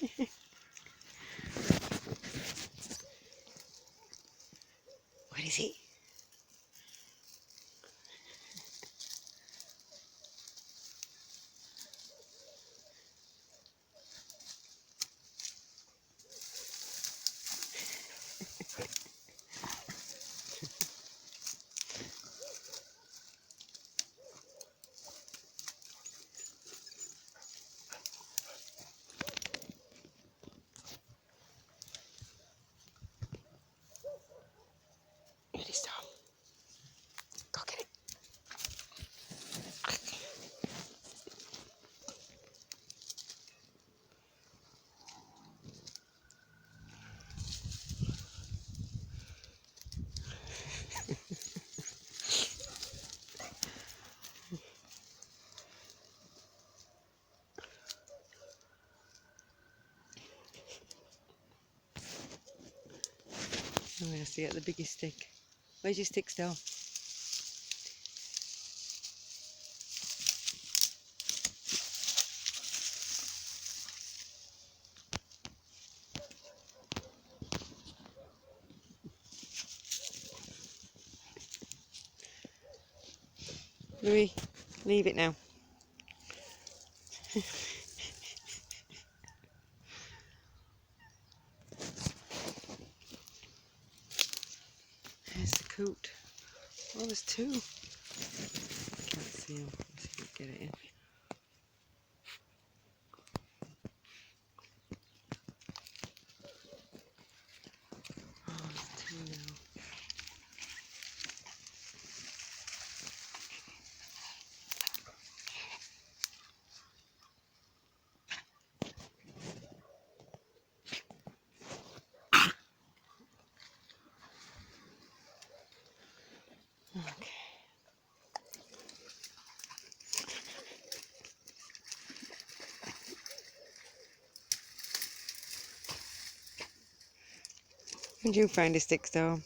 What is he? Here it is, Tom. Go get it. I'm going to see it, the biggest stick. Where's your stick still? Louis, leave it now. There's the coot. Oh, there's two. Can't see him. Let's see if we can get it in. Oh, there's two now. Okay. Did you find a stick still?